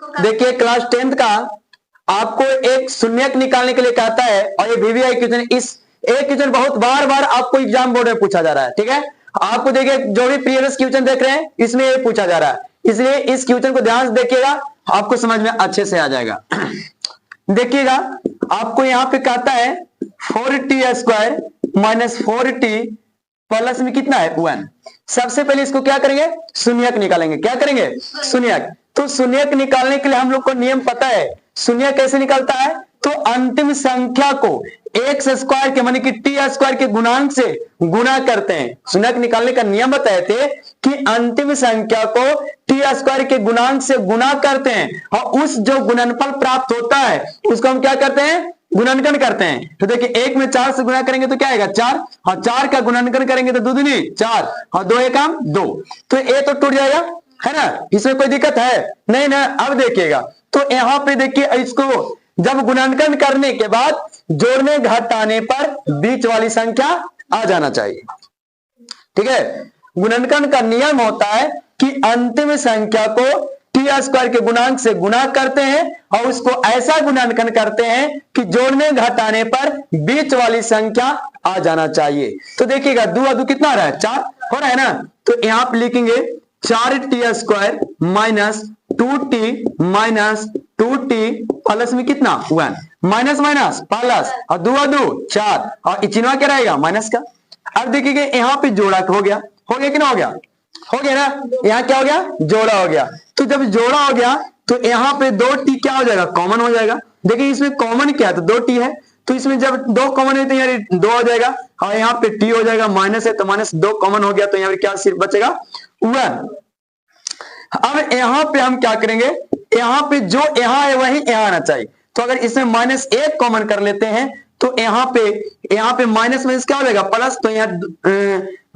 देखिए class 10th का आपको एक शून्यक निकालने के लिए कहता है और ये वीवीआई क्वेश्चन, इस एक क्वेश्चन बहुत बार बार आपको एग्जाम बोर्ड में पूछा जा रहा है। ठीक है, आपको देखिए जो भी प्रीवियस क्वेश्चन देख रहे हैं इसमें ये पूछा जा रहा है, इसलिए इस क्वेश्चन को ध्यान से देखिएगा, आपको समझ में अच्छे से आ जाएगा। देखिएगा आपको यहाँ पे कहता है 4t² माइनस 4t प्लस में कितना है 1। सबसे पहले इसको क्या करेंगे, शून्यक निकालेंगे। क्या करेंगे, शून्यक। तो शून्यक निकालने के लिए हम लोग को नियम पता है, शून्य कैसे निकलता है, तो अंतिम संख्या को x² के माने कि t² के गुणांक से गुणा करते हैं। शून्यक निकालने का नियम बताए थे कि अंतिम संख्या को t² के गुणांक से गुणा करते हैं और उस जो गुणनफल प्राप्त होता है उसको हम क्या करते हैं, गुणनखंड करते हैं। तो देखिए 1 में 4 से गुणा करेंगे तो क्या आएगा 4, और 4 का गुणनखंड करेंगे तो 2 दूनी 4 और 2 एकम 2, तो ये तो टूट जाएगा, है ना, इसमें कोई दिक्कत है नहीं ना। अब देखिएगा तो यहाँ पे देखिए इसको जब गुणनखंड करने के बाद जोड़ने घटाने पर बीच वाली संख्या आ जाना चाहिए। ठीक है, गुणनखंड का नियम होता है कि अंतिम संख्या को t² के गुणांक से गुणा करते हैं और उसको ऐसा गुणनखंड करते हैं कि जोड़ने घटाने पर बीच वाली संख्या आ जाना चाहिए। तो देखिएगा 2 कितना आ रहा है 4 हो रहा है ना, तो यहां पर लिखेंगे 4t² minus 2t minus 2t plus में कितना 1, माइनस माइनस प्लस और 2 4 और चिन्ह क्या रहेगा माइनस का। अब देखिए यहाँ पे जोड़ा हो गया कि ना हो गया, हो गया ना, यहाँ क्या हो गया, जोड़ा हो गया। तो जब जोड़ा हो गया तो यहाँ पे 2t क्या हो जाएगा, कॉमन हो जाएगा। देखिए इसमें कॉमन क्या है, तो 2t है, तो इसमें जब 2 कॉमन है तो यहाँ 2 हो जाएगा और यहाँ पे t हो जाएगा, माइनस है तो माइनस 2 कॉमन हो गया, तो यहाँ पे क्या सिर्फ बचेगा 1। अब यहाँ पे हम क्या करेंगे, यहाँ पे जो यहाँ है वही यहाँ आना चाहिए। तो अगर इसमें -1 कॉमन कर लेते हैं तो यहाँ पे माइनस में क्या हो जाएगा प्लस, तो यहाँ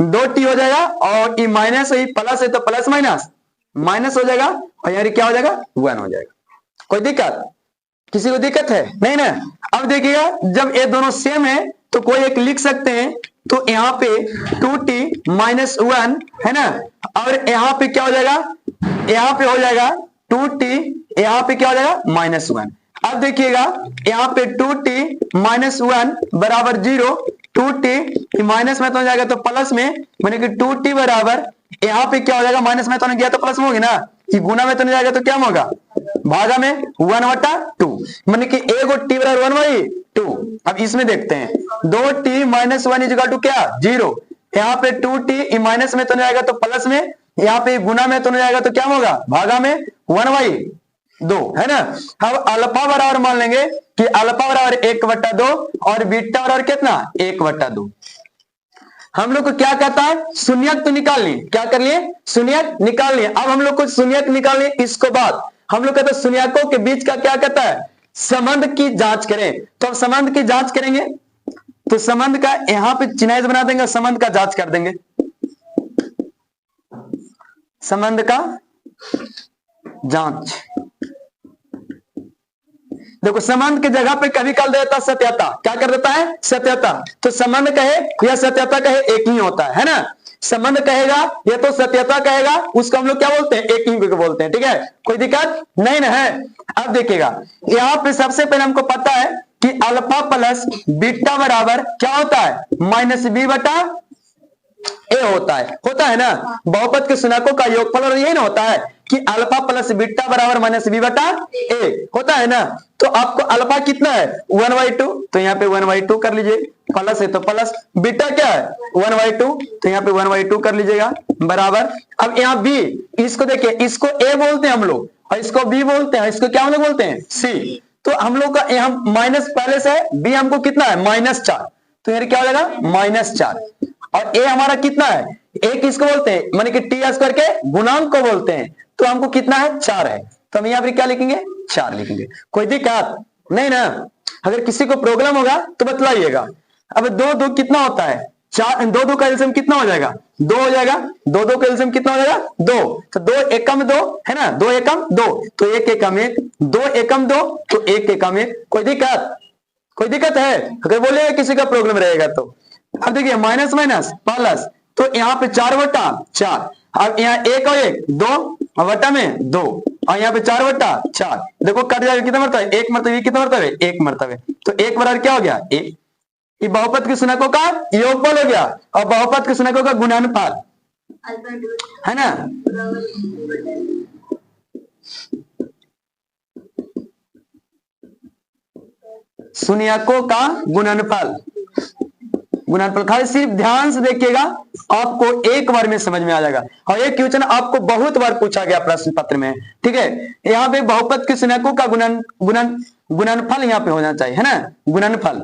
2t हो जाएगा और ये माइनस है प्लस है तो प्लस माइनस माइनस हो जाएगा और यहाँ क्या हो जाएगा 1 हो जाएगा। कोई दिक्कत, किसी को दिक्कत है नहीं ना। अब देखिएगा जब ये दोनों सेम है तो कोई एक लिख सकते हैं, तो यहाँ पे 2t माइनस 1 है ना, और यहाँ पे क्या हो जाएगा, यहाँ पे हो जाएगा 2t, यहाँ पे क्या हो जाएगा -1। अब देखिएगा यहाँ पे 2t माइनस 1 बराबर 0, 2t माइनस में तो हो जाएगा तो प्लस में, माने कि 2t बराबर यहाँ पे क्या हो जाएगा, माइनस में तो नहीं गया तो प्लस में होगी ना, कि गुना में तो नहीं जाएगा तो क्या होगा, भागा में 1/2, माने कि एगो t बराबर 1/2। अब इसमें देखते हैं 2t minus 1 is equal to क्या 0, यहाँ पे 2t माइनस में तो नहीं आएगा तो प्लस में, यहाँ पे गुना में तो नहीं आएगा तो क्या होगा, भागा में 1/2, है ना। अब अल्फा बराबर मान लेंगे कि अल्फा बराबर 1/2 और बीटा बराबर कितना 1/2। हम लोग को क्या कहता है, शून्यक तो निकाल लिए, क्या कर लिए, शून्यक निकाल लिए। अब हम लोग को शून्यक निकाल लिए, इसके बाद हम लोग कहते हैं शून्यकों के बीच का क्या कहता है, संबंध की जांच करें। तो अब संबंध की जांच करेंगे तो संबंध का यहाँ पे चिन्ह बना देंगे, संबंध का जांच कर देंगे। संबंध का जांच, देखो संबंध की जगह पे कभी कर देता सत्यता, क्या कर देता है सत्यता। तो संबंध कहे या सत्यता कहे एक ही होता है ना। संबंध कहेगा या तो सत्यता कहेगा, उसको हम लोग क्या बोलते हैं, एक ही को बोलते हैं। ठीक है, कोई दिक्कत नहीं ना है। अब देखिएगा यहाँ पे सबसे पहले हमको पता है कि अल्फा प्लस बीटा बराबर क्या होता है, -b/a होता है ना। बहुपद के शून्यकों का योगफल और यही ना होता है कि अल्फा प्लस बीटा बराबर -b/a होता है ना। तो आपको अल्फा कितना है 1/2, तो यहाँ पे 1/2 कर लीजिए, प्लस है तो प्लस, बीटा क्या है 1/2, तो यहाँ पे 1/2 कर लीजिएगा बराबर। अब यहाँ b, इसको देखिए, इसको a बोलते हैं हम लोग और इसको b बोलते हैं, इसको क्या हम लोग बोलते हैं c। तो हम लोग का यहाँ माइनस पहले से है, b हमको कितना है -4, तो यहाँ क्या हो जाएगा -4, और a हमारा कितना है, a किसको बोलते हैं, माने कि t² के गुणांक को बोलते हैं, तो हमको कितना है 4 है, तो हम यहाँ पर क्या लिखेंगे 4 लिखेंगे। कोई दिक्कत नहीं ना। अगर किसी को प्रॉब्लम होगा तो बतलाइएगा। अब 2 कितना होता है 4, 2 का एलसीएम कितना हो जाएगा 2 हो जाएगा, 2 का एलसीएम कितना हो जाएगा 2, तो 2 एकम 2 है ना, 2 एकम 2 तो 1 एकम 1, 2 एकम 2 तो 1 एकम 1। कोई दिक्कत है, अगर बोले किसी का प्रॉब्लम रहेगा तो। अब देखिए माइनस माइनस प्लस, तो यहाँ पे 4/4, अब यहाँ 1 और 1 2 और बटा में 2, और यहाँ पे 4/4। देखो कट जाएगा, कितना मरतबा है, एक मरतबा, कितना मरतबा है, एक मरतबा। तो एक बराबर क्या हो गया, एक। ये बहुपद के शून्यकों का योगफल हो गया और बहुपद के शून्यकों का गुणनफल है ना। शून्यकों का गुणनफल, खाली सिर्फ ध्यान से देखिएगा, आपको एक बार में समझ में आ जाएगा। और ये क्वेश्चन आपको बहुत बार पूछा गया प्रश्न पत्र में, ठीक है। यहाँ पे बहुपद के शून्यकों का गुणनफल यहाँ पे होना चाहिए, है ना। गुणनफल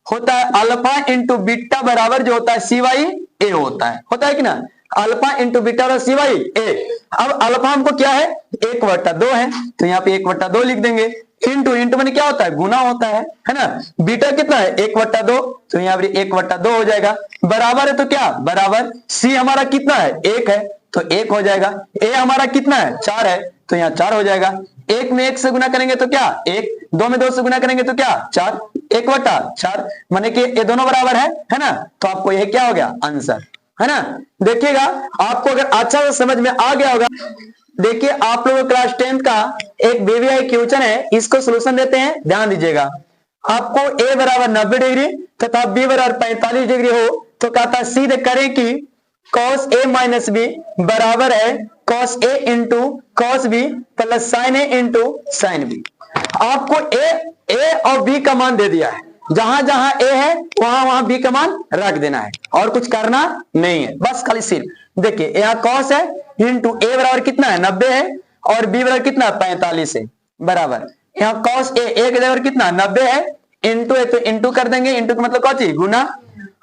होता है अल्फा इंटू बीटा बराबर जो होता है सी वाई ए होता है कि ना। अल्फा इंटू बीटा बराबर सी वाई ए। अब अल्फा हमको क्या है, 1/2 है, तो यहाँ पे 1/2 लिख देंगे। इंटू मैंने क्या होता है, गुना होता है ना। बीटा कितना है, 1/2, तो यहाँ पे 1/2 हो जाएगा। बराबर है तो क्या, बराबर सी हमारा कितना है, 1 है, तो 1 हो जाएगा। ए हमारा कितना है, 4 है, तो यहाँ 4 हो जाएगा। 1 में 1 से गुना करेंगे तो क्या 1, 2 में 2 से गुना करेंगे तो क्या 4, 1/4 माने कि ये दोनों बराबर है ना। तो आपको यह क्या हो गया, आंसर, है ना। देखिएगा आपको अगर अच्छा से समझ में आ गया होगा। देखिए आप लोगों क्लास 10th का एक वीवीआई क्वेश्चन है, इसको सोल्यूशन देते हैं, ध्यान दीजिएगा। आपको ए बराबर 90 डिग्री तथा बी बराबर 45 डिग्री हो तो कहता है सीधे करें कि cos a माइनस बी बराबर है cos a into cos b plus sin a into sin b। आपको ए और बी का मान दे दिया है, जहां जहां ए है वहां बी का मान रख देना है और कुछ करना नहीं है, बस खाली सिर्फ देखिए यहाँ cos है इंटू ए बराबर कितना है 90 है और बी बराबर कितना 45 है, बराबर यहाँ cos ए के बराबर कितना 90 है, इंटू है तो इंटू कर देंगे, इंटू का मतलब कौन सी गुना।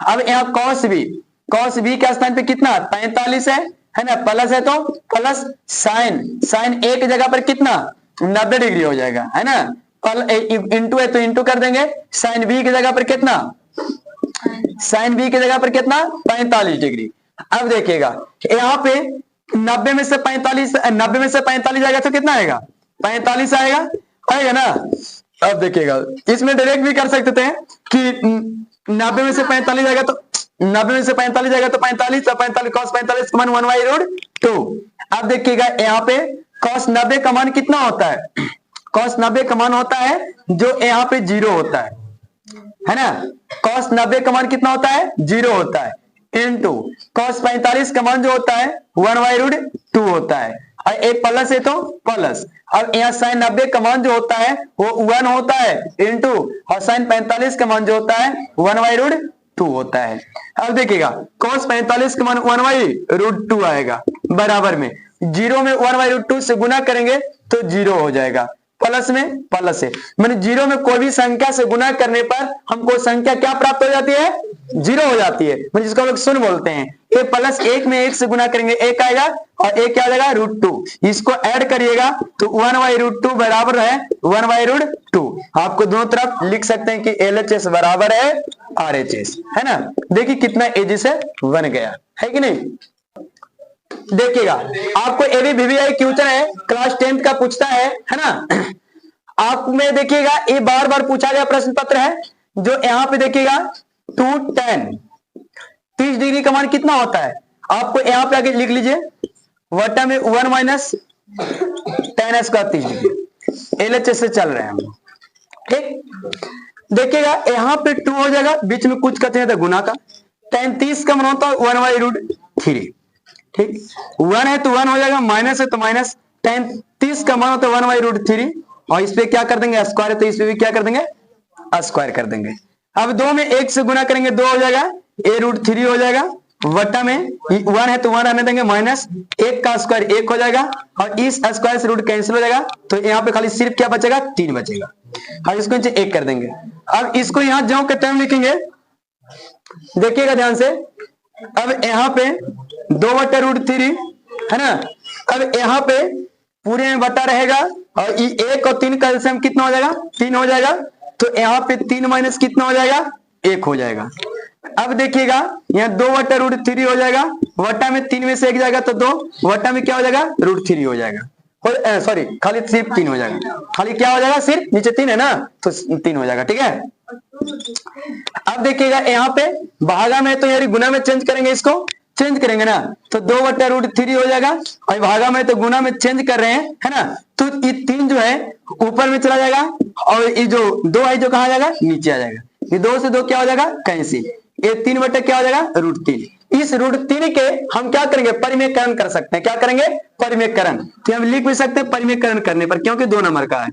अब यहाँ cos b के स्थान पे कितना 45 है ना, प्लस है तो प्लस साइन ए की जगह पर कितना 90 डिग्री हो जाएगा, है ना। इंटू है तो इंटू कर देंगे, साइन बी की जगह पर कितना 45 डिग्री। अब देखिएगा यहाँ पे 90 में से 45 आएगा तो कितना आएगा 45 आएगा ना। अब देखिएगा इसमें डायरेक्ट भी कर सकते थे कि 90 में से 45 आएगा तो 45 तो 45 cos 45 का मान 1/√2। अब देखिएगा यहाँ पे cos 90 का मान कितना होता है, cos 90 का मान होता है जो यहाँ पे 0 होता है ना। cos 90 का मान कितना होता है 0 होता है, इंटू cos 45 का मान जो होता है 1/√2 होता है, और एक प्लस है तो प्लस। अब यहाँ sin 90 का मान जो होता है वो 1 होता है, इंटू और sin 45 का मान जो होता है 1/√2 होता है। अब देखिएगा cos 45 का मान 1/√2 आएगा, बराबर में 0 में 1/√2 से गुना करेंगे तो 0 हो जाएगा, प्लस में प्लस है, मैंने 0 में कोई भी संख्या से गुना करने पर हमको संख्या क्या प्राप्त हो जाती है 0 हो जाती है, मतलब जिसको हम लोग शून्य बोलते हैं। ये प्लस 1 में 1 से गुना करेंगे 1 आएगा और 1 क्या आ जाएगा √2, इसको ऐड करिएगा तो 1/√2 बराबर है 1/√2। आपको दोनों तरफ लिख सकते हैं कि LHS बराबर है RHS, है ना। देखिए कितना इजी से बन गया है कि नहीं। देखिएगा आपको ABVVI क्वेश्चन है, क्लास 10th का पूछता है ना। आप में देखिएगा ये बार बार पूछा गया प्रश्न पत्र है, जो यहाँ पे देखिएगा 2tan 30 डिग्री का मान कितना होता है, आपको यहाँ पे आगे लिख लीजिए वटा में 1 minus tan square 30 degree. LHS से चल रहे हैं हम, ठीक। देखिएगा यहाँ पे 2 हो जाएगा, बीच में कुछ कहते हैं तो गुना का, tan 30 का मान होता है 1/√3, ठीक। 1 है तो 1 हो जाएगा, माइनस है तो माइनस, tan 30 का मान होता है 1/√3 और इस पे क्या कर देंगे स्क्वायर है तो इस पे भी क्या कर देंगे स्क्वायर कर देंगे। अब 2 में 1 से गुना करेंगे 2 हो जाएगा, a√3 हो जाएगा, वटा में 1 है तो 1 रहने देंगे, माइनस 1 का स्क्वायर 1 हो जाएगा और इस स्क्वायर से रूट कैंसिल हो जाएगा, तो यहाँ पे खाली सिर्फ क्या बचेगा 3 बचेगा, और इसको नीचे 1 कर देंगे। अब इसको यहाँ ज्यों के टाइम लिखेंगे, देखिएगा ध्यान से। अब यहाँ पे 2/√3 है ना। अब यहाँ पे पूरे में बटा रहेगा और 1 और 3 का एलसीएम कितना हो जाएगा 3 हो जाएगा, तो यहाँ पे 3 माइनस कितना हो जाएगा 1 हो जाएगा। अब देखिएगा यहाँ 2/√3 हो जाएगा, वटा में 3 में से 1 जाएगा तो 2, वटा में क्या हो जाएगा √3 हो जाएगा, सॉरी खाली सिर्फ 3 हो जाएगा, खाली क्या हो जाएगा सिर्फ नीचे 3 है ना तो 3 हो जाएगा, ठीक है। अब देखिएगा यहाँ पे भागा में तो यार गुना में चेंज करेंगे इसको, चेंज करेंगे ना, तो 2/√3 हो जाएगा, और भागा में तो गुना में चेंज कर रहे हैं, है ना, तो ये 3 जो है ऊपर में चला जाएगा, और ये जो 2 है जो कहा जाएगा, नीचे आ जाएगा। ये 2 से 2 क्या हो जाएगा, कैंसिल। ये 3 बटे क्या हो जाएगा, √3। इस √3 के हम क्या करेंगे, परिमेयकरण कर सकते हैं। क्या करेंगे, परिमेयकरण। तो हम लिख भी सकते हैं परिमेयकरण करने पर, क्योंकि 2 नंबर का है।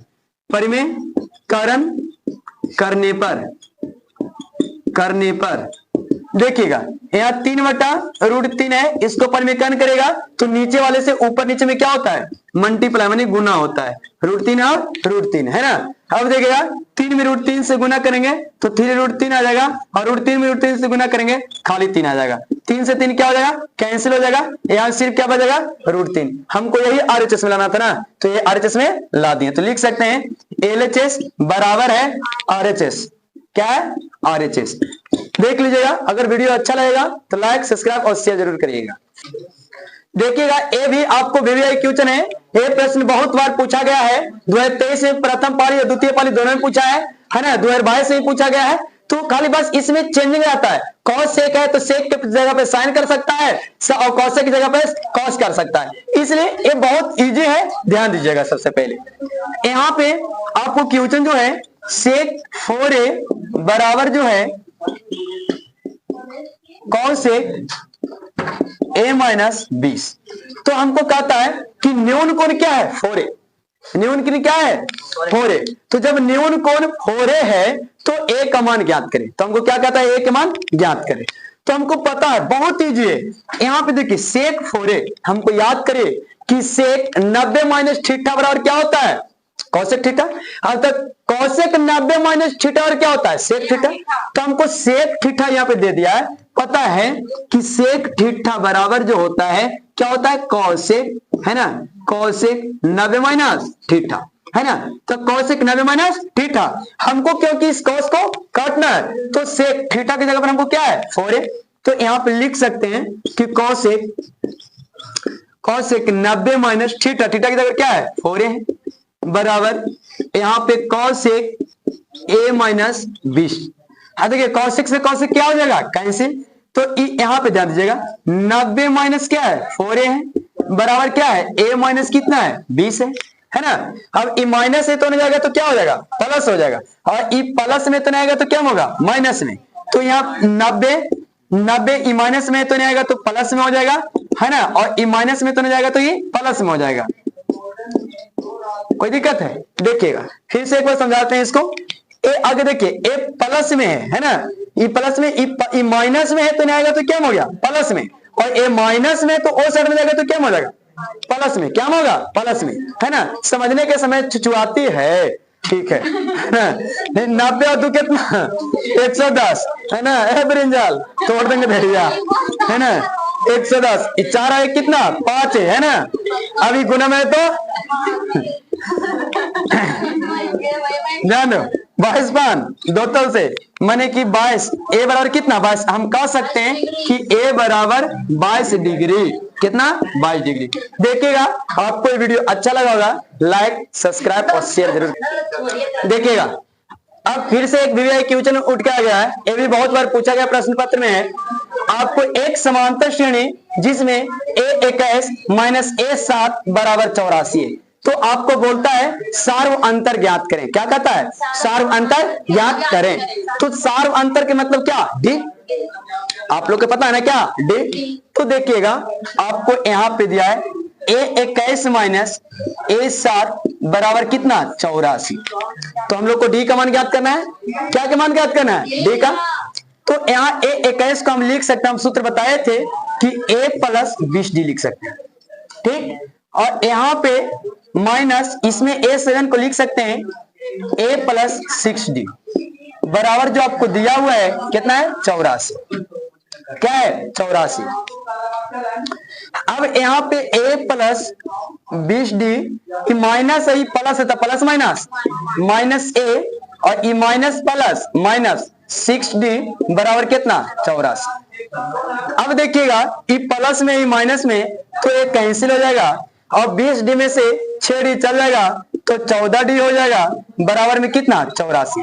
परिमेयकरण करने पर देखिएगा, यहाँ 3/√3 है, इसको परिमेयकरण करेगा तो नीचे वाले से ऊपर नीचे में क्या होता है, मल्टीप्लाई मानी गुना होता है, √3 और √3, है ना। अब देखिएगा 3 में √3 से गुना करेंगे तो 3√3 आ जाएगा, और √3 में √3 से गुना करेंगे खाली 3 आ जाएगा। 3 से 3 क्या हो जाएगा, कैंसिल हो जाएगा। यहाँ सिर्फ क्या बचेगा, √3। हमको यही RHS में लाना था ना, तो ये RHS में ला दिए। तो लिख सकते हैं LHS बराबर है RHS। क्या है, RHS। देख लीजिएगा, अगर वीडियो अच्छा लगेगा तो लाइक, सब्सक्राइब और शेयर जरूर करिएगा। देखिएगा, ये भी आपको VVI क्वेश्चन है। ये प्रश्न बहुत बार पूछा गया है। 2023 में प्रथम पाली और द्वितीय पाली दोनों में पूछा है ना। 2022 में पूछा गया है। तो खाली बस इसमें चेंजिंग रहता है। कॉस सेक है तो सेक के जगह पे साइन कर सकता है, और कॉसेक की जगह पे कॉस कर सकता है। इसलिए ये बहुत इजी है, ध्यान दीजिएगा। सबसे पहले यहाँ पे आपको क्वेश्चन जो है, सेक 4a बराबर जो है कॉसेक a-20। तो हमको कहता है कि न्यून कोण क्या है, 4a। न्यून कोण क्या है, 4a। तो जब न्यून कोण 4a है तो a का मान ज्ञात करें। तो हमको क्या कहता है, a के मान ज्ञात करें। तो हमको पता है, बहुत ईजी है। यहाँ पे देखिए सेक 4a, हमको याद करिए कि सेक 90 - थीटा बराबर क्या होता है, कॉसेक थीटा। अब तक कॉसेक 90 - थीटा और क्या होता है, सेक थीटा। तो हमको सेक थीटा यहाँ पे दे दिया है। पता है कि सेक थीटा बराबर जो होता है क्या होता है, कॉसेक, है ना, कॉसेक 90 - थीटा, है ना। तो कॉसेक 90 - थीटा, हमको क्योंकि इस कॉस को काटना है तो सेक थीटा की जगह पर हमको क्या है, 4a। तो यहाँ पे लिख सकते हैं कि कॉसेक 90 - थीटा, थीटा की जगह क्या है, 4a है, बराबर यहाँ पे कॉसेक a-20। हाँ देखिए, कॉसेक से कॉसेक क्या हो जाएगा, कैंसिल। तो यहाँ पे ध्यान दीजिएगा, 90 - क्या है, 4a है, बराबर क्या है, a- कितना है, 20 है ना। अब ई माइनस है तो नहीं जाएगा तो क्या हो जाएगा, प्लस हो जाएगा, और ई प्लस में तो नहीं आएगा तो क्या होगा, माइनस में। तो यहाँ 90 ई माइनस में तो नहीं आएगा तो प्लस में हो जाएगा, है ना, और ई माइनस में तो नहीं जाएगा तो ये प्लस में हो जाएगा। कोई दिक्कत है, देखिएगा फिर से एक बार समझाते हैं इसको। ए आगे देखिए, ए प्लस में है ना, ई प्लस में, ई माइनस में है तो नहीं आएगा तो क्या हो गया, प्लस में, और ए माइनस में तो ओ साइड में जाएगा तो क्या हो जाएगा, प्लस में। क्या होगा, प्लस में, है ना। समझने के समय छुआती है, ठीक है ना। 90 और 2 कितना, 110, है ना। ब्रिंजाल तोड़ देंगे भैया, है ना। 110, 4 है कितना, 5 है ना। अभी गुना में तो ध्यान दो, 22 पान 2 तल से माने कि 22, ए बराबर कितना, 22। हम कह सकते हैं कि ए बराबर 22 डिग्री। कितना, 22 डिग्री। देखिएगा, आपको ये वीडियो अच्छा लगा होगा, लाइक, सब्सक्राइब और शेयर जरूर देखिएगा। अब फिर से एक VVI क्वेश्चन उठ के आ गया है। ये भी बहुत बार पूछा गया प्रश्न पत्र में है। आपको एक समांतर श्रेणी जिसमें a21 - a7 बराबर 84 है, तो आपको बोलता है सार्व अंतर ज्ञात करें। क्या कहता है, सार्व अंतर ज्ञात करें। तो सार्व अंतर के मतलब क्या, डी। आप लोग को पता है ना क्या, डी। तो देखिएगा, आपको यहाँ पे दिया है a21 - a7 बराबर कितना, 84। तो हम लोग को डी का मान ज्ञात करना है। क्या का मान ज्ञात करना है, डी का। तो यहाँ a21 को हम लिख सकते हैं, हम सूत्र बताए थे कि a + 20d लिख सकते हैं, ठीक। और यहाँ पे माइनस, इसमें a7 को लिख सकते हैं a + 6d बराबर जो आपको दिया हुआ है कितना है, 84। क्या है, 84। अब यहाँ पे a + 20d माइनस है, प्लस है तो प्लस माइनस a, और E minus plus minus 6d बराबर कितना, 84। अब देखिएगा, ई प्लस में ई माइनस में तो ये कैंसिल हो जाएगा, और 20d में से 6d चल जाएगा तो 14d हो जाएगा, बराबर में कितना, 84।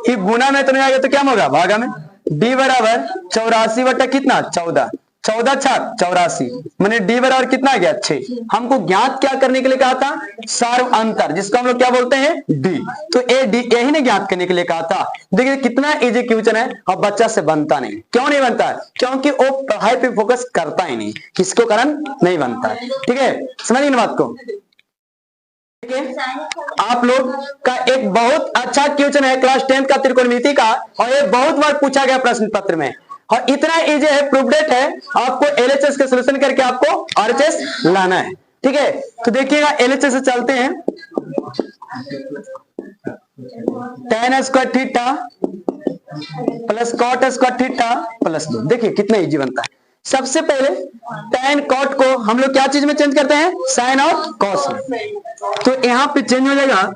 ई गुना में तो नहीं आएगा तो क्या होगा, भागा में। d बराबर 84 बटा कितना, 14। 14 छक 84, मैंने डी बराबर कितना आ गया 6। हमको ज्ञात क्या करने के लिए कहा था, सर्व अंतर, जिसको हम लोग क्या बोलते हैं डी। तो ए डी यही ने ज्ञात करने के लिए कहा था। देखिए कितना इजी क्वेश्चन है और बच्चा से बनता नहीं। क्यों नहीं बनता है? क्योंकि वो पढ़ाई पे फोकस करता ही नहीं, किसको कारण नहीं बनता है। ठीक है, समझिए ना बात को। आप लोग का एक बहुत अच्छा क्वेश्चन है क्लास 10 का त्रिकोणमिति का, और ये बहुत बार पूछा गया प्रश्न पत्र में, और इतना इजी है, प्रूफडेट है। आपको एलएचएस के सॉल्यूशन करके आपको आरएचएस लाना है। ठीक है, तो देखिएगा एलएचएस से चलते हैं। tan square theta plus cot square theta plus 2। देखिए कितना इजी बनता है। सबसे पहले tan कॉट को हम लोग क्या चीज में चेंज करते हैं, साइन और कॉस में। तो यहाँ पे चेंज हो जाएगा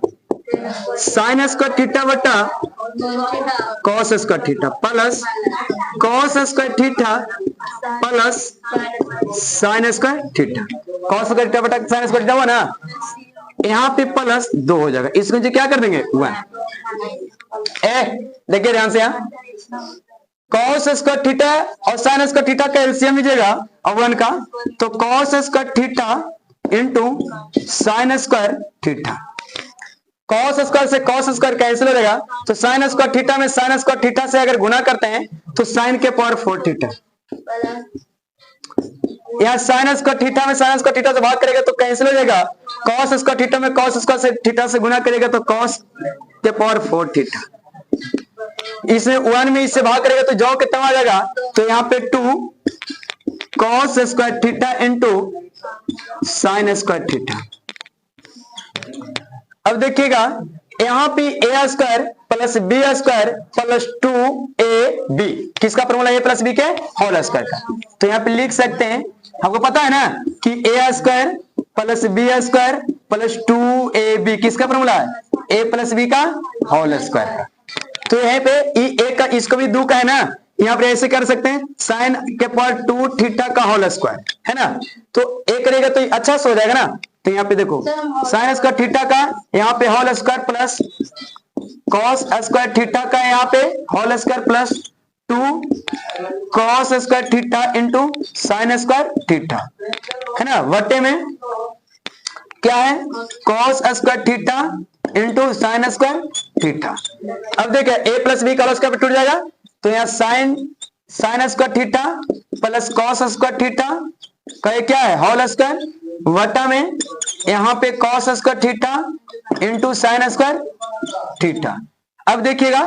साइन स्क्वायर थीटा बटा cos square theta plus cos square theta plus sign square theta. Cos square theta बटा साइन स्क्वायर थीटा हुआ ना, यहाँ पे प्लस 2 हो जाएगा। इसको क्या कर देंगे 1। देखिए ध्यान से, यहाँ कॉस स्क्वायर थीटा और साइन स्क्वायर थीटा का एलसीएम लीजिएगा और 1 का, तो cos square theta into sine square theta. Cos square से कॉस स्क्वायर कैंसिल हो जाएगा, तो साइन स्क्वायर थीटा में साइन स्क्वायर थीटा से अगर गुना करते हैं तो साइन के पावर 4 थीटा। यहाँ साइन स्क्वायर थीटा में साइन स्क्वायर थीटा से भाग करेगा तो कैंसिल हो जाएगा। कॉस स्क्वायर थीटा में कॉस स्क्वायर से थीटा से गुना करेगा तो कॉस के पावर 4 थीटा। इसमें 1 में इससे भाग करेगा तो जो कितना आ जाएगा, तो यहाँ पे 2 cos square theta into sine square theta. अब देखिएगा यहाँ पे A square plus B square plus 2ab, किसका फॉर्मूला ए प्लस बी के होल स्क्वायर का। तो यहाँ पे लिख सकते हैं, हमको पता है ना कि A square plus B square plus 2ab किसका फॉर्मूला है, ए प्लस बी का होल स्क्वायर का। तो यहाँ पे ए का इसको भी 2 का है ना, यहाँ पे ऐसे कर सकते हैं साइन के पावर 2 थीटा का होल स्क्वायर है ना, तो ए करेगा तो अच्छा से हो जाएगा ना। तो यहाँ पे देखो साइन स्क्वायर थीटा का यहाँ पे whole square plus cos square theta का यहाँ पे whole square plus 2 cos square theta into sine square theta है ना, वटे में क्या है cos square theta into sine square theta. अब देखिए ए प्लस बी का होल स्क्वायर टूट जाएगा, तो यहाँ sine square theta plus cos square theta का क्या है होल स्क्वायर वटा में यहाँ पे cos square theta into sine square theta. अब देखिएगा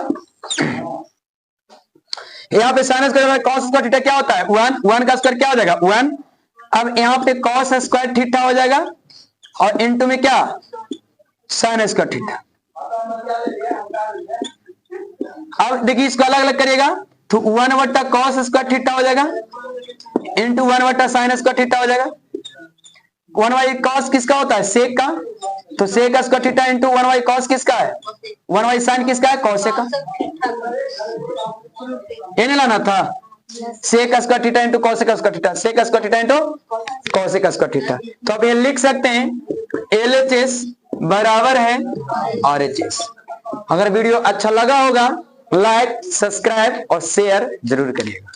यहाँ पे sine square cos square theta क्या होता है 1 का स्क्वायर क्या हो जाएगा 1। अब यहाँ पे कॉस स्क्वायर थीटा हो जाएगा और इंटू में क्या साइन स्क्वायर थीटा। अब देखिए इसको अलग अलग करिएगा तो 1 बट्टा कॉस स्क्वायर थीटा हो जाएगा इंटू 1 बट्टा साइन स्क्वायर थीटा हो जाएगा। 1 बाई कॉस किसका होता है सेक का, तो sec square theta into 1 by cos किसका है 1 बाई साइन किसका है कॉसेक का। ये नहीं लाना था sec square theta into cosec square theta, sec square theta into cosec square theta. तो अब ये लिख सकते हैं एलएचएस बराबर है आरएचएस। अगर वीडियो अच्छा लगा होगा लाइक सब्सक्राइब और शेयर जरूर करिएगा।